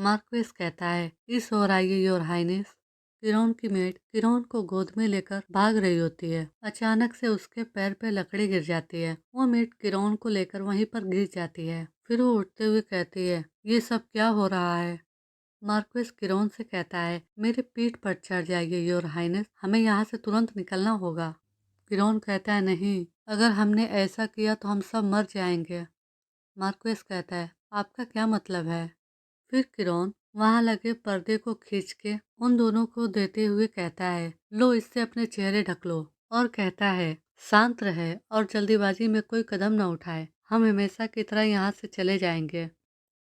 Marquez कहता है, इस ओर आइए योर हाइनेस। किरोन की मेड किरोन को गोद में लेकर भाग रही होती है। अचानक से उसके पैर पे लकड़ी गिर जाती है। वो मेड किरोन को लेकर वहीं पर गिर जाती है। फिर वो उठते हुए कहती है, ये सब क्या हो रहा है। मार्क्वेस किरोन से कहता है, मेरे पीठ पर चढ़ जाइए योर हाइनेस, हमें यहाँ से तुरंत निकलना होगा। किरोन कहता है, नहीं, अगर हमने ऐसा किया तो हम सब मर जाएंगे। मार्क्वेस कहता है, आपका क्या मतलब है। फिर किरोन वहां लगे पर्दे को खींच के उन दोनों को देते हुए कहता है, लो इससे अपने चेहरे ढक लो। और कहता है, शांत रहे और जल्दीबाजी में कोई कदम न उठाए, हम हमेशा की तरह यहाँ से चले जाएंगे।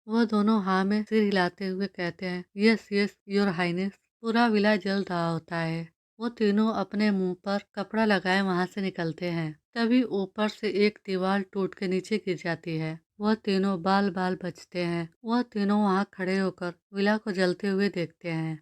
वह दोनों हाँ में सिर हिलाते हुए कहते हैं, यस यस योर हाइनेस। पूरा विला जल रहा होता है। वो तीनों अपने मुंह पर कपड़ा लगाए वहां से निकलते हैं। तभी ऊपर से एक दीवार टूट के नीचे गिर जाती है। वह तीनों बाल बाल बचते हैं। वह तीनों वहां खड़े होकर विला को जलते हुए देखते हैं।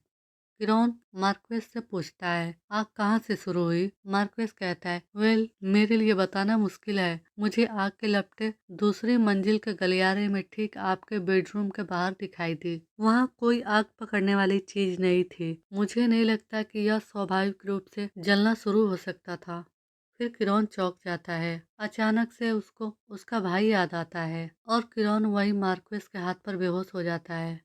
किरोन मार्क्वेस से पूछता है, आग कहाँ से शुरू हुई। मार्क्वेस कहता है, वेल, मेरे लिए बताना मुश्किल है। मुझे आग के लपटे दूसरी मंजिल के गलियारे में ठीक आपके बेडरूम के बाहर दिखाई दी। वहाँ कोई आग पकड़ने वाली चीज नहीं थी। मुझे नहीं लगता कि यह स्वाभाविक रूप से जलना शुरू हो सकता था। फिर किरोन चौंक जाता है। अचानक से उसको उसका भाई याद आता है और किरोन वही मार्क्वेस के हाथ पर बेहोश हो जाता है।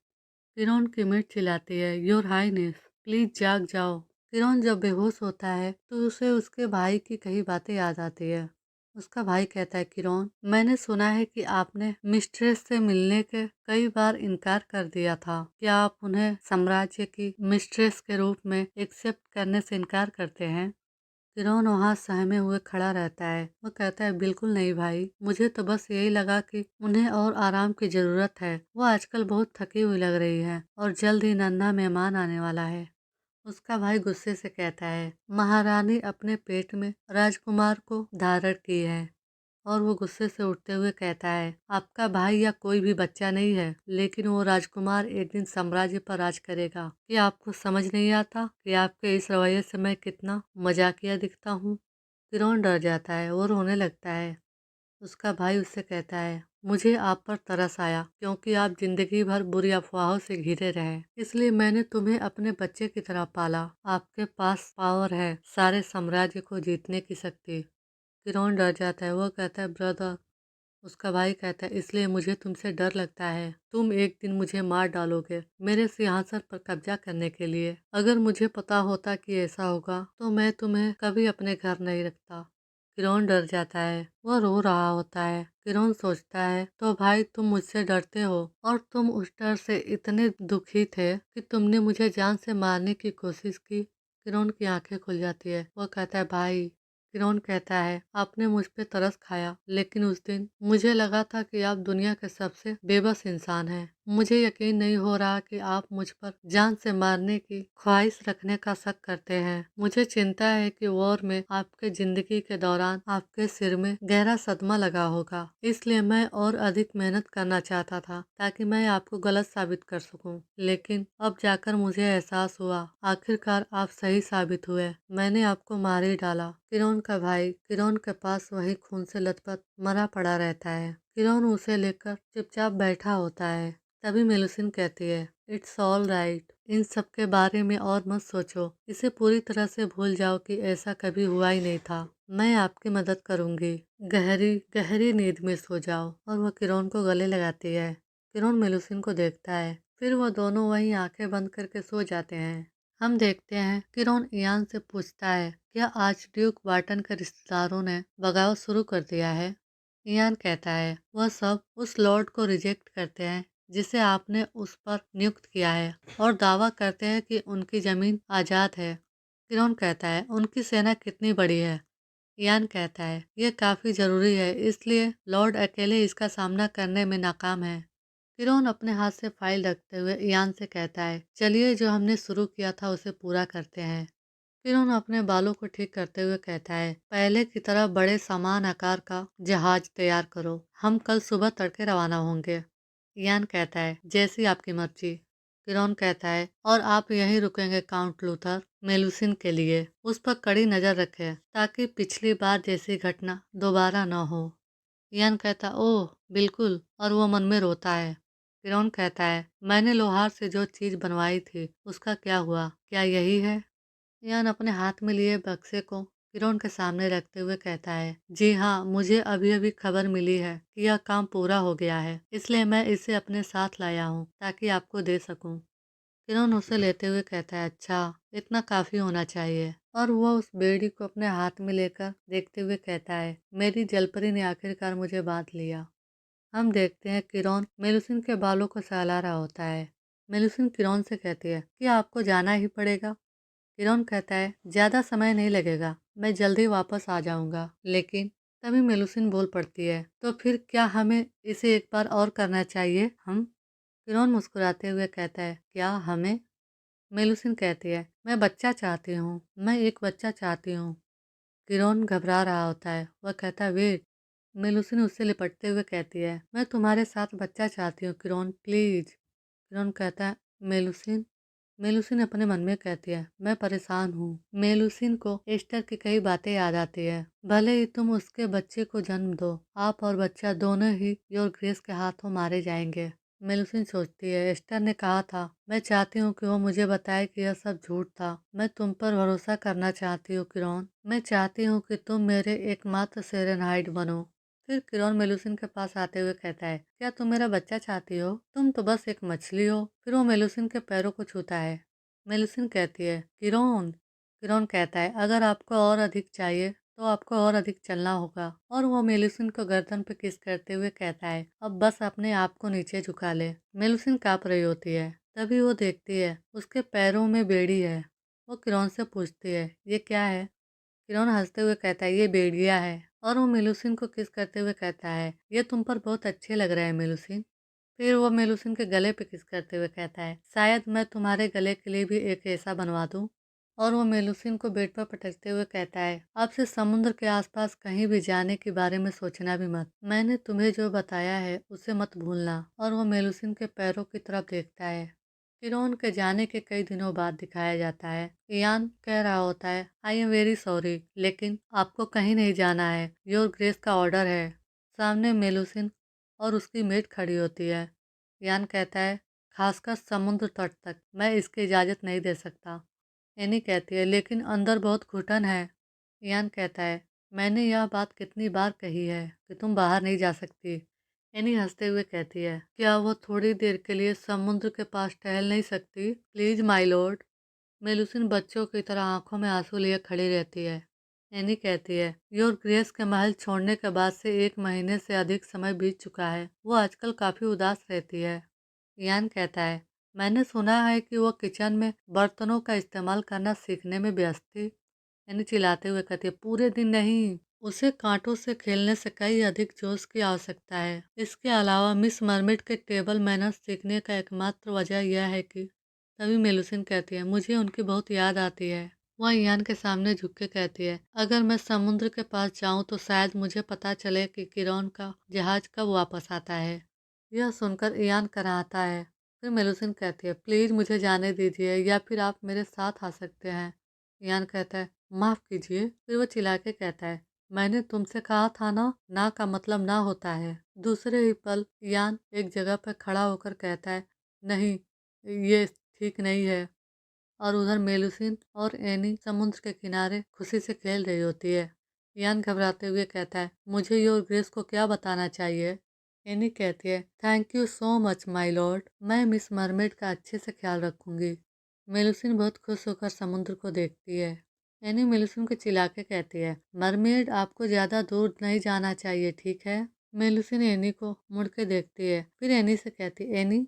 किरोन की मिर्च चिल्लाती है, योर हाइनेस, प्लीज जाग जाओ। किरोन जब बेहोश होता है तो उसे उसके भाई की कही बातें याद आती है। उसका भाई कहता है, किरोन, मैंने सुना है कि आपने मिस्ट्रेस से मिलने के कई बार इनकार कर दिया था। क्या आप उन्हें साम्राज्य की मिस्ट्रेस के रूप में एक्सेप्ट करने से इनकार करते हैं। फिरौन वहाँ सहमे हुए खड़ा रहता है। वो कहता है, बिल्कुल नहीं भाई, मुझे तो बस यही लगा कि उन्हें और आराम की जरूरत है। वो आजकल बहुत थकी हुई लग रही है और जल्द ही नन्हा मेहमान आने वाला है। उसका भाई गुस्से से कहता है, महारानी अपने पेट में राजकुमार को धारण की है। और वो गुस्से से उठते हुए कहता है, आपका भाई या कोई भी बच्चा नहीं है, लेकिन वो राजकुमार एक दिन साम्राज्य पर राज करेगा। क्या आपको समझ नहीं आता कि आपके इस रवैये से मैं कितना मजाकिया दिखता हूँ। फिरौन डर जाता है और रोने लगता है। उसका भाई उससे कहता है, मुझे आप पर तरस आया क्योंकि आप जिंदगी भर बुरी अफवाहों से घिरे रहे, इसलिए मैंने तुम्हें अपने बच्चे की तरह पाला। आपके पास पावर है, सारे साम्राज्य को जीतने की शक्ति। फिरौन डर जाता है। वो कहता है, ब्रदर। उसका भाई कहता है, इसलिए मुझे तुमसे डर लगता है। तुम एक दिन मुझे मार डालोगे मेरे सिंहासन पर कब्जा करने के लिए। अगर मुझे पता होता कि ऐसा होगा तो मैं तुम्हें कभी अपने घर नहीं रखता। फिरौन डर जाता है। वह रो रहा होता है। फिरौन सोचता है, तो भाई तुम मुझसे डरते हो और तुम उस डर से इतने दुखी थे कि तुमने मुझे जान से मारने की कोशिश की। फिरौन की आंखें खुल जाती है। वह कहता है, भाई। फिरौन कहता है, आपने मुझ पे तरस खाया, लेकिन उस दिन मुझे लगा था कि आप दुनिया के सबसे बेबस इंसान हैं। मुझे यकीन नहीं हो रहा कि आप मुझ पर जान से मारने की ख्वाहिश रखने का शक करते हैं। मुझे चिंता है कि वॉर में आपके जिंदगी के दौरान आपके सिर में गहरा सदमा लगा होगा, इसलिए मैं और अधिक मेहनत करना चाहता था ताकि मैं आपको गलत साबित कर सकूं। लेकिन अब जाकर मुझे एहसास हुआ, आखिरकार आप सही साबित हुए। मैंने आपको मार ही डाला। फिरौन का भाई फिरौन के पास वही खून से लथपथ मरा पड़ा रहता है। फिरौन उसे लेकर चुपचाप बैठा होता है। तभी मेलुसिन कहती है, इट्स ऑल राइट, इन सब के बारे में और मत सोचो। इसे पूरी तरह से भूल जाओ कि ऐसा कभी हुआ ही नहीं था। मैं आपकी मदद करूंगी। गहरी गहरी नींद में सो जाओ। और वह किरोन को गले लगाती है। किरोन मेलुसिन को देखता है। फिर वह दोनों वहीं आंखें बंद करके सो जाते हैं। हम देखते हैं किरोन इयान से पूछता है, क्या आज ड्यूक बार्टन के रिश्तेदारों ने बगावत शुरू कर दिया है। इयान कहता है, वह सब उस लॉर्ड को रिजेक्ट करते हैं जिसे आपने उस पर नियुक्त किया है और दावा करते हैं कि उनकी जमीन आज़ाद है। किरोन कहता है, उनकी सेना कितनी बड़ी है। इयान कहता है, यह काफ़ी ज़रूरी है, इसलिए लॉर्ड अकेले इसका सामना करने में नाकाम है। किरोन अपने हाथ से फाइल रखते हुए इयान से कहता है, चलिए जो हमने शुरू किया था उसे पूरा करते हैं। किरोन अपने बालों को ठीक करते हुए कहता है, पहले की तरह बड़े समान आकार का जहाज तैयार करो, हम कल सुबह तड़के रवाना होंगे। इयान कहता है, जैसी आपकी मर्जी। किरोन कहता है, और आप यहीं रुकेंगे काउंट लूथर, मेलुसिन के लिए उस पर कड़ी नजर रखें ताकि पिछली बार जैसी घटना दोबारा न हो। इयान कहता, ओह बिल्कुल, और वो मन में रोता है। किरण कहता है, मैंने लोहार से जो चीज बनवाई थी उसका क्या हुआ, क्या यही है? यान अपने हाथ में लिए बक्से को किरण के सामने रखते हुए कहता है, जी हाँ, मुझे अभी अभी खबर मिली है कि यह काम पूरा हो गया है, इसलिए मैं इसे अपने साथ लाया हूँ ताकि आपको दे सकूं। किरण उसे लेते हुए कहता है, अच्छा, इतना काफी होना चाहिए। और वह उस बेड़ी को अपने हाथ में लेकर देखते हुए कहता है, मेरी जलपरी ने आखिरकार मुझे बांध लिया। हम देखते हैं किरण मेलुसिन के बालों को सहला रहा होता है। मेलुसिन किरण से कहती है कि आपको जाना ही पड़ेगा। किरण कहता है, ज्यादा समय नहीं लगेगा, मैं जल्दी वापस आ जाऊंगा। लेकिन तभी मेलुसिन बोल पड़ती है, तो फिर क्या हमें इसे एक बार और करना चाहिए? हम किरण मुस्कुराते हुए कहता है, क्या हमें? मेलुसिन कहती है, मैं बच्चा चाहती हूँ, मैं एक बच्चा चाहती हूँ। किरण घबरा रहा होता है, वह कहता है, वेट। मेलुसिन उससे लिपटते हुए कहती है, मैं तुम्हारे साथ बच्चा चाहती हूँ किरण, प्लीज। किरण कहता है, मेलुसिन। मेलुसिन अपने मन में कहती है, मैं परेशान हूँ। मेलुसिन को एस्टर की कई बातें याद आती है। भले ही तुम उसके बच्चे को जन्म दो, आप और बच्चा दोनों ही योर ग्रेस के हाथों मारे जाएंगे। मेलुसिन सोचती है, एस्टर ने कहा था, मैं चाहती हूँ कि वो मुझे बताए कि यह सब झूठ था। मैं तुम पर भरोसा करना चाहती हूँ किरण। मैं चाहती हूँ कि तुम मेरे एकमात्र सेरेनहाइड बनो। फिर किरण मेलुसिन के पास आते हुए कहता है, क्या तुम मेरा बच्चा चाहती हो? तुम तो बस एक मछली हो। फिर वो मेलुसिन के पैरों को छूता है। मेलुसिन कहती है, किरण। किरण कहता है, अगर आपको और अधिक चाहिए तो आपको और अधिक चलना होगा। और वो मेलुसिन को गर्दन पे किस करते हुए कहता है, अब बस अपने आप को नीचे झुका ले। मेलुसिन कांप रही होती है। तभी वो देखती है उसके पैरों में बेड़ी है। वो किरण से पूछती है, ये क्या है? किरण हंसते हुए कहता है, ये बेड़िया है। और वो मेलुसिन को किस करते हुए कहता है, ये तुम पर बहुत अच्छे लग रहे हैं मेलुसिन। फिर वो मेलुसिन के गले पे किस करते हुए कहता है, शायद मैं तुम्हारे गले के लिए भी एक ऐसा बनवा दूं। और वो मेलुसिन को बेड पर पटकते हुए कहता है, अब से समुद्र के आसपास कहीं भी जाने के बारे में सोचना भी मत। मैंने तुम्हें जो बताया है उसे मत भूलना। और वो मेलुसिन के पैरों की तरफ देखता है। किरण के जाने के कई दिनों बाद दिखाया जाता है। इयान कह रहा होता है, आई एम वेरी सॉरी, लेकिन आपको कहीं नहीं जाना है, योर ग्रेस का ऑर्डर है। सामने मेलुसिन और उसकी मेट खड़ी होती है। इयान कहता है, खासकर समुद्र तट तक मैं इसकी इजाज़त नहीं दे सकता। एनी कहती है, लेकिन अंदर बहुत घुटन है। इयान कहता है, मैंने यह बात कितनी बार कही है कि तुम बाहर नहीं जा सकती। एनी हंसते हुए कहती है, क्या वो थोड़ी देर के लिए समुद्र के पास टहल नहीं सकती? Please my Lord. मेलुसिन बच्चों की तरह आंखों में आंसू लिए खड़ी रहती है। एनी कहती है, योर ग्रेस के महल छोड़ने के बाद से 1 महीने से अधिक समय बीत चुका है। वो आजकल काफी उदास रहती है। इयान कहता है, मैंने सुना है कि वो किचन में बर्तनों का इस्तेमाल करना सीखने में व्यस्त थी। यानी चिल्लाते हुए कहती है, पूरे दिन नहीं, उसे कांटों से खेलने से कई अधिक जोश की आवश्यकता है। इसके अलावा मिस मरमिड के टेबल मैनर्स सीखने का एकमात्र वजह यह है कि तभी मेलुसिन कहती है, मुझे उनकी बहुत याद आती है। वह इयान के सामने झुक के कहती है, अगर मैं समुद्र के पास जाऊं तो शायद मुझे पता चले कि किरण का जहाज कब वापस आता है। यह सुनकर इयान कराहता है। फिर मेलुसिन कहती है, प्लीज मुझे जाने दीजिए, या फिर आप मेरे साथ आ सकते हैं। इयान कहता है, माफ कीजिए। फिर वो चिल्ला के कहता है, मैंने तुमसे कहा था ना, ना का मतलब ना होता है। दूसरे ही पल इयान एक जगह पर खड़ा होकर कहता है, नहीं, ये ठीक नहीं है। और उधर मेलुसिन और एनी समुद्र के किनारे खुशी से खेल रही होती है। इयान घबराते हुए कहता है, मुझे योर ग्रेस को क्या बताना चाहिए? एनी कहती है, thank you so much my Lord, मैं मिस मरमेड का अच्छे से ख्याल रखूंगी। मेलुसिन बहुत खुश होकर समुद्र को देखती है। एनी मेलुसिन को चिल्ला के कहती है, मरमेड आपको ज्यादा दूर नहीं जाना चाहिए, ठीक है? मेलुसिन एनी को मुड़ के देखती है। फिर एनी से कहती है, एनी,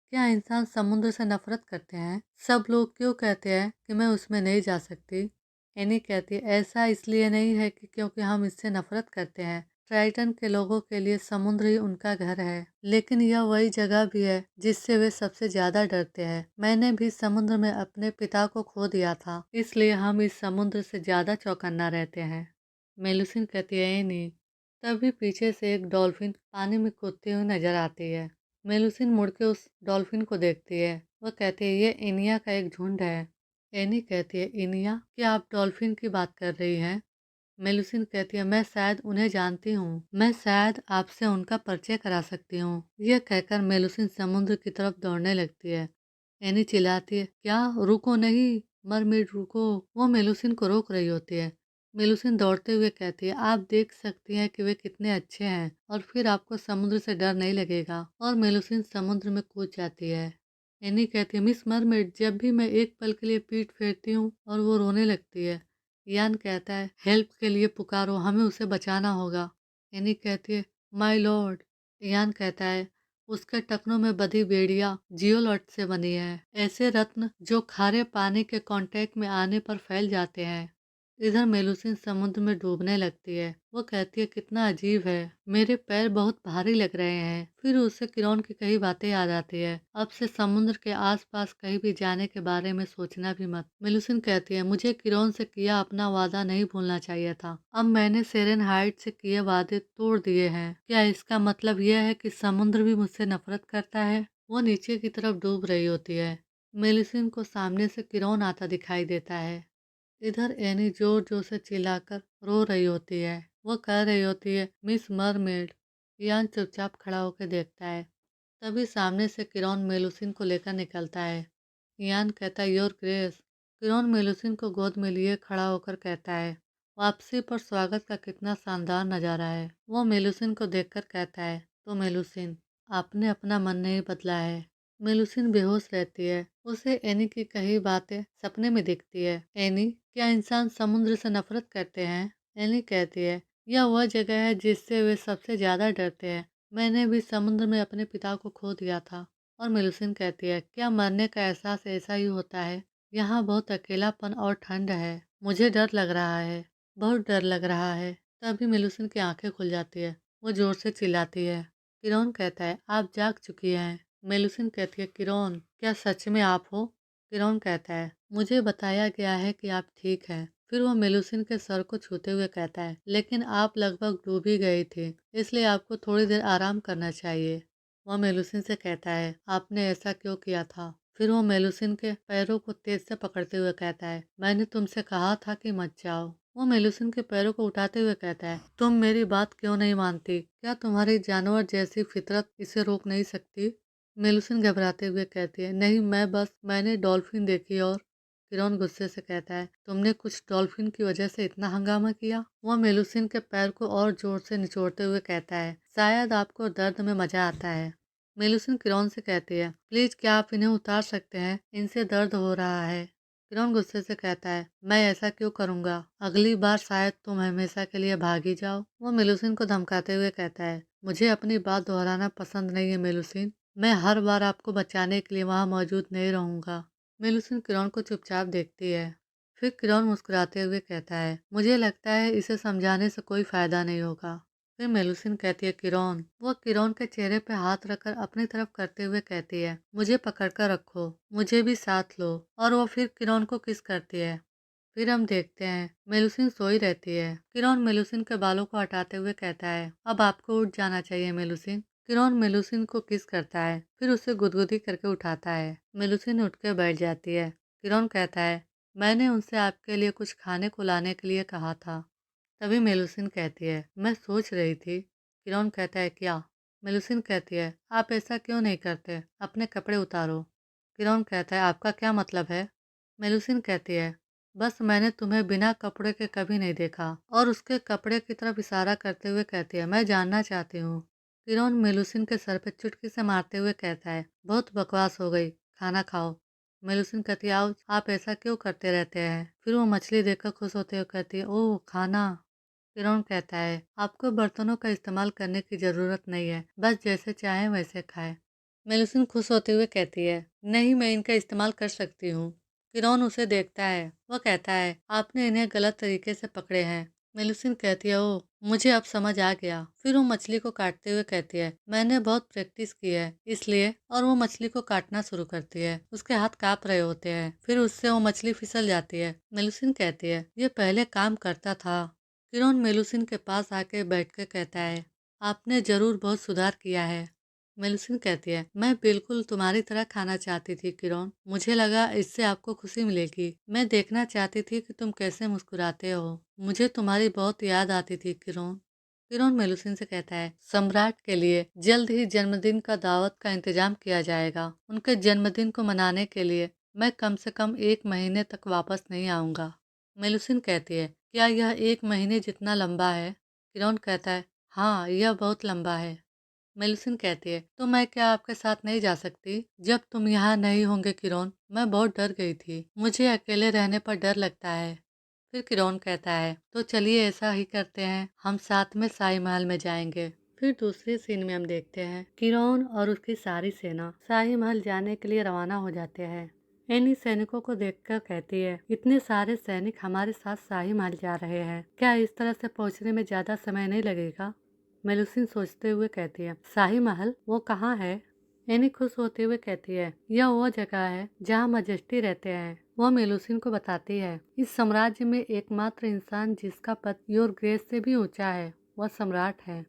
क्या इंसान समुद्र से नफरत करते हैं? सब लोग क्यों कहते हैं कि मैं उसमें नहीं जा सकती? एनी कहती है, ऐसा इसलिए नहीं है कि क्योंकि हम इससे नफरत करते हैं। ट्राइटन के लोगों के लिए समुद्र ही उनका घर है, लेकिन यह वही जगह भी है जिससे वे सबसे ज्यादा डरते हैं। मैंने भी समुद्र में अपने पिता को खो दिया था, इसलिए हम इस समुद्र से ज्यादा चौकन्ना रहते हैं। मेलुसिन कहती है, "ए नहीं।" तभी पीछे से एक डॉल्फिन पानी में कूदती हुई नजर आती है। मेलुसिन मुड़ के उस डॉल्फिन को देखती है। वह कहती है, ये इनिया का एक झुंड है। एनी कहती है, इनिया? क्या आप डॉल्फिन की बात कर रही हैं? मेलुसिन कहती है, मैं शायद उन्हें जानती हूँ, मैं शायद आपसे उनका परिचय करा सकती हूँ। यह कहकर मेलुसिन समुद्र की तरफ दौड़ने लगती है। एनी चिल्लाती है, क्या, रुको नहीं, मरमेड रुको। वो मेलुसिन को रोक रही होती है। मेलुसिन दौड़ते हुए कहती है, आप देख सकती हैं कि वे कितने अच्छे हैं और फिर आपको समुद्र से डर नहीं लगेगा। और मेलुसिन समुद्र में कूद जाती है। एनी कहती है, मिस मरमेड, जब भी मैं एक पल के लिए पीठ फेरती हूँ और वो रोने लगती है। यान कहता है, हेल्प के लिए पुकारो, हमें उसे बचाना होगा। एनी कहती है, माय लॉर्ड। यान कहता है, उसके टखनों में बधी बेड़ियां जियोलॉट से बनी है, ऐसे रत्न जो खारे पानी के कांटेक्ट में आने पर फैल जाते हैं। इधर मेलुसिन समुद्र में डूबने लगती है। वो कहती है, कितना अजीब है, मेरे पैर बहुत भारी लग रहे हैं। फिर उसे किरण की कई बातें याद आती है। अब से समुद्र के आसपास कहीं भी जाने के बारे में सोचना भी मत। मेलुसिन कहती है, मुझे किरण से किया अपना वादा नहीं भूलना चाहिए था। अब मैंने सेरेन हाइट से किए वादे तोड़ दिए हैं। क्या इसका मतलब यह है कि समुद्र भी मुझसे नफरत करता है? वो नीचे की तरफ डूब रही होती है। मेलुसिन को सामने से किरण आता दिखाई देता है। इधर एनी जोर जोर से चिल्लाकर रो रही होती है। वो कह रही होती है, मिस मरमेड। यान चुपचाप खड़ा होकर देखता है। तभी सामने से किरण मेलुसिन को लेकर निकलता है। यान कहता है, योर ग्रेस। किरण मेलुसिन को गोद में लिए खड़ा होकर कहता है, वापसी पर स्वागत का कितना शानदार नजारा है। वो मेलुसिन को देखकर कहता है, तो मेलुसिन, आपने अपना मन नहीं बदला है। मेलुसिन बेहोश रहती है। उसे एनी की कही बातें सपने में दिखती है। एनी, क्या इंसान समुद्र से नफरत करते हैं? एनी कहती है, यह वह जगह है जिससे वे सबसे ज्यादा डरते हैं। मैंने भी समुद्र में अपने पिता को खो दिया था। और मेलुसिन कहती है, क्या मरने का एहसास ऐसा ही होता है? यहाँ बहुत अकेलापन और ठंड है। मुझे डर लग रहा है, बहुत डर लग रहा है। तभी मेलुसिन की आंखें खुल जाती है। वो जोर से चिल्लाती है। किरण कहता है, आप जाग चुकी हैं। मेलुसिन कहती है, किरण, क्या सच में आप हो? किरण कहता है, मुझे बताया गया है कि आप ठीक हैं। फिर वो मेलुसिन के सर को छूते हुए कहता है, लेकिन आप लगभग डूब ही गई थी, इसलिए आपको थोड़ी देर आराम करना चाहिए। वह मेलुसिन से कहता है, आपने ऐसा क्यों किया था? फिर वो मेलुसिन के पैरों को तेज से पकड़ते हुए कहता है, मैंने तुमसे कहा था कि मत जाओ। वो मेलुसिन के पैरों को उठाते हुए कहता है, तुम मेरी बात क्यों नहीं मानती? क्या तुम्हारी जानवर जैसी फितरत इसे रोक नहीं सकती? मेलुसिन घबराते हुए कहती है, नहीं, मैंने डॉल्फिन देखी। और किरण गुस्से से कहता है, तुमने कुछ डॉल्फिन की वजह से इतना हंगामा किया? वह मेलुसिन के पैर को और जोर से निचोड़ते हुए कहता है, शायद आपको दर्द में मजा आता है। मेलुसिन किरण से कहती है, प्लीज क्या आप इन्हें उतार सकते हैं, इनसे दर्द हो रहा है। किरण गुस्से से कहता है, मैं ऐसा क्यों करूंगा? अगली बार शायद तुम हमेशा के लिए भाग ही जाओ। वो मेलुसिन को धमकाते हुए कहता है, मुझे अपनी बात दोहराना पसंद नहीं है मेलुसिन। मैं हर बार आपको बचाने के लिए वहाँ मौजूद नहीं रहूंगा। मेलुसिन किरण को चुपचाप देखती है। फिर किरण मुस्कुराते हुए कहता है, मुझे लगता है इसे समझाने से कोई फायदा नहीं होगा। फिर मेलुसिन कहती है, किरण। वो किरण के चेहरे पे हाथ रखकर अपनी तरफ करते हुए कहती है, मुझे पकड़कर रखो, मुझे भी साथ लो। और वो फिर किरण को किस करती है। फिर हम देखते हैं मेलुसिन सोई रहती है। किरण मेलुसिन के बालों को हटाते हुए कहता है, अब आपको उठ जाना चाहिए मेलुसिन। किरण मेलुसिन को किस करता है, फिर उसे गुदगुदी करके उठाता है। मेलुसिन उठ के बैठ जाती है। किरण कहता है, मैंने उनसे आपके लिए कुछ खाने को लाने के लिए कहा था। तभी मेलुसिन कहती है, मैं सोच रही थी। किरण कहता है, क्या? मेलुसिन कहती है, आप ऐसा क्यों नहीं करते, अपने कपड़े उतारो। किरण कहता है, आपका क्या मतलब है? मेलुसिन कहती है, बस मैंने तुम्हें बिना कपड़े के कभी नहीं देखा। और उसके कपड़े की तरफ इशारा करते हुए कहती है, मैं जानना चाहती हूँ। किरण मेलुसिन के सर पे चुटकी से मारते हुए कहता है, बहुत बकवास हो गई, खाना खाओ। मेलुसिन कहती है, "आओ, आप ऐसा क्यों करते रहते हैं?" फिर वो मछली देखकर खुश होते हुए कहती है, ओह, खाना। किरण कहता है, आपको बर्तनों का इस्तेमाल करने की जरूरत नहीं है, बस जैसे चाहे वैसे खाएं। मेलुसिन खुश होते हुए कहती है, नहीं, मैं इनका इस्तेमाल कर सकती हूँ। किरण उसे देखता है। वह कहता है, आपने इन्हें गलत तरीके से पकड़े हैं। मेलुसिन कहती है, ओ, मुझे अब समझ आ गया। फिर वो मछली को काटते हुए कहती है, मैंने बहुत प्रैक्टिस की है, इसलिए। और वो मछली को काटना शुरू करती है। उसके हाथ कांप रहे होते हैं। फिर उससे वो मछली फिसल जाती है। मेलुसिन कहती है, ये पहले काम करता था। किरण मेलुसिन के पास आके बैठ कर कहता है, आपने जरूर बहुत सुधार किया है। मेलुसिन कहती है, मैं बिल्कुल तुम्हारी तरह खाना चाहती थी किरण। मुझे लगा इससे आपको खुशी मिलेगी। मैं देखना चाहती थी कि तुम कैसे मुस्कुराते हो। मुझे तुम्हारी बहुत याद आती थी किरण। किरण मेलुसिन से कहता है, सम्राट के लिए जल्द ही जन्मदिन का दावत का इंतजाम किया जाएगा। उनके जन्मदिन को मनाने के लिए मैं कम से कम 1 महीने तक वापस नहीं आऊँगा। मेलुसिन कहती है, क्या यह 1 महीने जितना लंबा है? किरण कहता है, हाँ, यह बहुत लंबा है। मेलुसिन कहती है, तो मैं क्या आपके साथ नहीं जा सकती? जब तुम यहाँ नहीं होंगे किरण, मैं बहुत डर गई थी। मुझे अकेले रहने पर डर लगता है। फिर किरण कहता है, तो चलिए ऐसा ही करते हैं, हम साथ में शाही महल में जाएंगे। फिर दूसरे सीन में हम देखते हैं किरण और उसकी सारी सेना शाही महल जाने के लिए रवाना हो जाते हैं। एनी सैनिकों को देखकर कहती है, इतने सारे सैनिक हमारे साथ शाही महल जा रहे हैं, क्या इस तरह से पहुंचने में ज्यादा समय नहीं लगेगा? मेलुसिन सोचते हुए कहती है, शाही महल वो कहाँ है? एनी खुश होते हुए कहती है, यह वो जगह है जहाँ मजेस्टी रहते हैं। वह मेलुसिन को बताती है, इस साम्राज्य में एकमात्र इंसान जिसका पद योर ग्रेस से भी ऊंचा है, वह सम्राट है।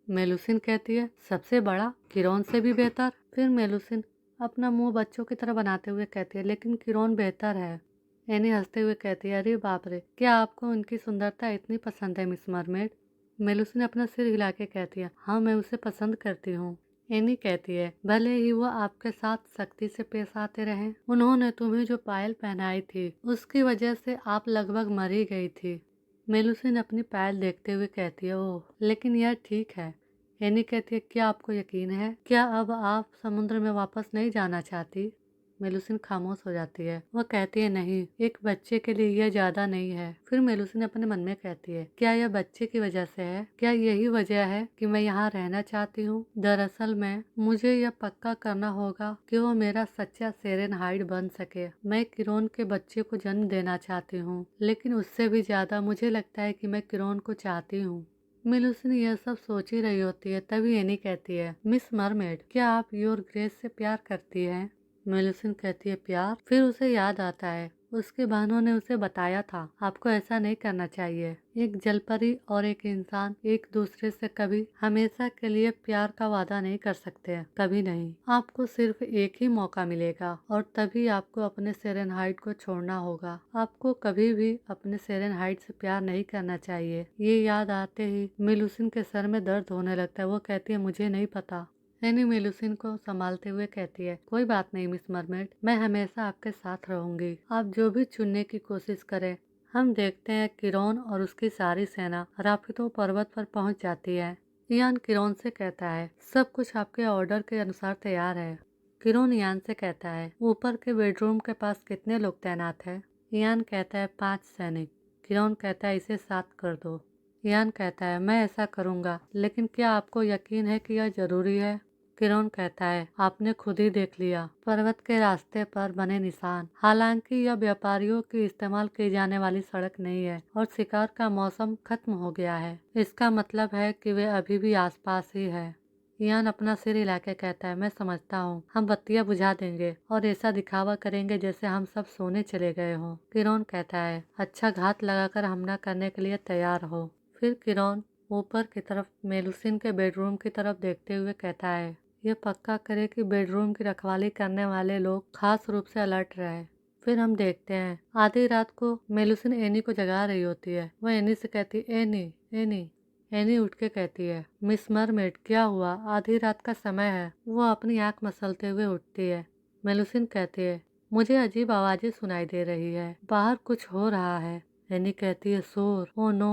मेलुसिन कहती है, सबसे बड़ा? किरण से भी बेहतर? फिर मेलुसिन अपना मुंह बच्चों की तरह बनाते हुए कहती है, लेकिन किरण बेहतर है। एनी हंसते हुए कहती है, अरे बाप रे, क्या आपको उनकी सुंदरता इतनी पसंद है मिस मरमेड? मेलुसिन अपना सिर हिला के कहती है, हाँ, मैं उसे पसंद करती हूँ। एनी कहती है, भले ही वो आपके साथ सख्ती से पेश आते रहे, उन्होंने तुम्हें जो पायल पहनाई थी उसकी वजह से आप लगभग मर ही गई थी। मेलुसिन अपनी पायल देखते हुए कहती है, ओह, लेकिन यह ठीक है। एनी कहती है, क्या आपको यकीन है? क्या अब आप समुद्र में वापस नहीं जाना चाहती? मेलुसिन खामोश हो जाती है। वह कहती है, नहीं, एक बच्चे के लिए यह ज्यादा नहीं है। फिर मेलुसिन अपने मन में कहती है, क्या यह बच्चे की वजह से है? क्या यही वजह है कि मैं यहाँ रहना चाहती हूँ? दरअसल में मुझे यह पक्का करना होगा कि वो मेरा सच्चा सेरेनहाइड बन सके। मैं किरण के बच्चे को जन्म देना चाहती हूँ, लेकिन उससे भी ज्यादा मुझे लगता है कि मैं किरण को चाहती हूँ। मेलुसिन यह सब सोच ही रही होती है, तभी एनी कहती है, मिस मरमेड, क्या आप योर ग्रेस से प्यार करती हैं? मेलुसिन कहती है, प्यार? फिर उसे याद आता है, उसके बहनों ने उसे बताया था, आपको ऐसा नहीं करना चाहिए। एक जलपरी और एक इंसान एक दूसरे से कभी हमेशा के लिए प्यार का वादा नहीं कर सकते, कभी नहीं। आपको सिर्फ एक ही मौका मिलेगा और तभी आपको अपने सेरेनहाइड को छोड़ना होगा। आपको कभी भी अपने सेरेनहाइड से प्यार नहीं करना चाहिए। ये याद आते ही मेलुसिन के सर में दर्द होने लगता है। वो कहती है, मुझे नहीं पता। एनी मेलुसिन को संभालते हुए कहती है, कोई बात नहीं मिस मरमेड, मैं हमेशा आपके साथ रहूंगी। आप जो भी चुनने की कोशिश करें। हम देखते हैं किरण और उसकी सारी सेना राफितो पर्वत पर पहुंच जाती है। इयान किरण से कहता है, सब कुछ आपके ऑर्डर के अनुसार तैयार है। किरण इयान से कहता है, ऊपर के बेडरूम के पास कितने लोग तैनात है? इयान कहता है, 5 सैनिक। किरण कहता है, इसे 7 कर दो। इयान कहता है, मैं ऐसा करूंगा, लेकिन क्या आपको यकीन है कि यह जरूरी है? किरण कहता है, आपने खुद ही देख लिया, पर्वत के रास्ते पर बने निशान। हालांकि यह व्यापारियों की इस्तेमाल की जाने वाली सड़क नहीं है और शिकार का मौसम खत्म हो गया है। इसका मतलब है कि वे अभी भी आसपास ही है। इयान अपना सिर हिला के कहता है, मैं समझता हूँ, हम बत्तियां बुझा देंगे और ऐसा दिखावा करेंगे जैसे हम सब सोने चले गए हों। किरण कहता है, अच्छा, घात लगाकर हमला करने के लिए तैयार हो। फिर किरण ऊपर की तरफ मेलुसिन के बेडरूम की तरफ देखते हुए कहता है, ये पक्का करे कि बेडरूम की रखवाली करने वाले लोग खास रूप से अलर्ट रहे। फिर हम देखते हैं आधी रात को मेलुसिन एनी को जगा रही होती है। वह एनी से कहती है, एनी, एनी। एनी उठ के कहती है, मिस मरमेड, क्या हुआ? आधी रात का समय है। वो अपनी आंख मसलते हुए उठती है। मेलुसिन कहती है, मुझे अजीब आवाजें सुनाई दे रही है, बाहर कुछ हो रहा है। एनी कहती है, शोर? Oh no.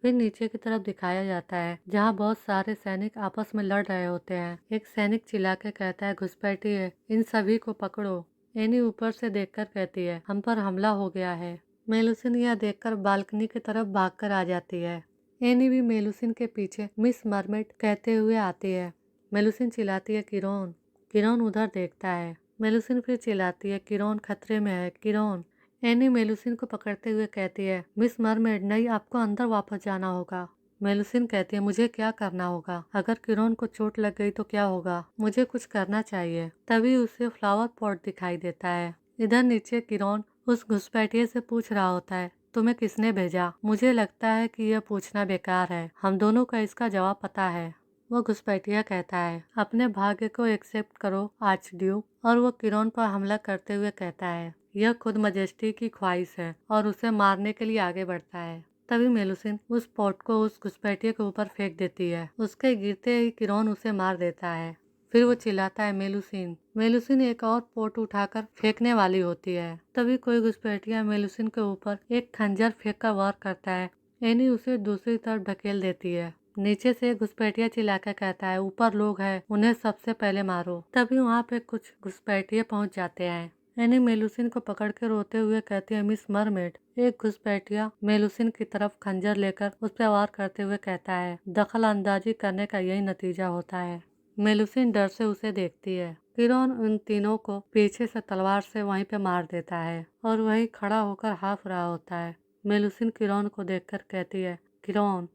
फिर नीचे की तरफ दिखाया जाता है जहाँ बहुत सारे सैनिक आपस में लड़ रहे होते हैं। एक सैनिक चिल्ला के कहता है, घुसपैठिए, इन सभी को पकड़ो। एनी ऊपर से देखकर कहती है, हम पर हमला हो गया है। मेलुसिन यह देखकर बालकनी की तरफ भागकर आ जाती है। एनी भी मेलुसिन के पीछे मिस मरमेड कहते हुए आती है। मेलुसिन चिल्लाती है, किरण। किरण उधर देखता है। मेलुसिन फिर चिल्लाती है, किरण खतरे में है, किरण। एनी मेलुसिन को पकड़ते हुए कहती है, मिस मरमेड, नहीं, आपको अंदर वापस जाना होगा। मेलुसिन कहती है, मुझे क्या करना होगा? अगर किरण को चोट लग गई तो क्या होगा? मुझे कुछ करना चाहिए। तभी उसे फ्लावर पॉट दिखाई देता है। इधर नीचे किरण उस घुसपैठिए से पूछ रहा होता है, तुम्हें किसने भेजा? मुझे लगता है कि यह पूछना बेकार है, हम दोनों का इसका जवाब पता है। वो घुसपैठिया कहता है, अपने भाग्य को एक्सेप्ट करो आर्चड्यूक। और वो किरण पर हमला करते हुए कहता है, यह खुद मजेस्टी की ख्वाहिश है, और उसे मारने के लिए आगे बढ़ता है। तभी मेलुसिन उस पॉट को उस घुसपैठिए के ऊपर फेंक देती है। उसके गिरते ही किरण उसे मार देता है। फिर वो चिल्लाता है, मेलुसिन। मेलुसिन एक और पोट उठाकर फेंकने वाली होती है। तभी कोई घुसपैठिया मेलुसिन के ऊपर एक खंजर फेंक कर वार करता है। एनी उसे दूसरी तरफ ढकेल देती है। नीचे से घुसपैठिया चिल्लाकर कहता है, ऊपर लोग हैं, उन्हें सबसे पहले मारो। तभी वहाँ पे कुछ घुसपैठिए पहुँच जाते हैं। एनी मेलुसिन को पकड़ के रोते हुए कहती है, मिस मरमेड। एक घुसपैठिया मेलुसिन की तरफ खंजर लेकर उस पर वार करते हुए कहता है, दखल अंदाजी करने का यही नतीजा होता है। मेलुसिन डर से उसे देखती है। किरण उन तीनों को पीछे से तलवार से वहीं पे मार देता है और वही खड़ा होकर हाफ रहा होता है। मेलुसिन किरण को देखकर कहती है, किरण।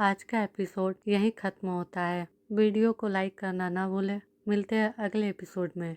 आज का एपिसोड यहीं खत्म होता है। वीडियो को लाइक करना ना भूले। मिलते हैं अगले एपिसोड में।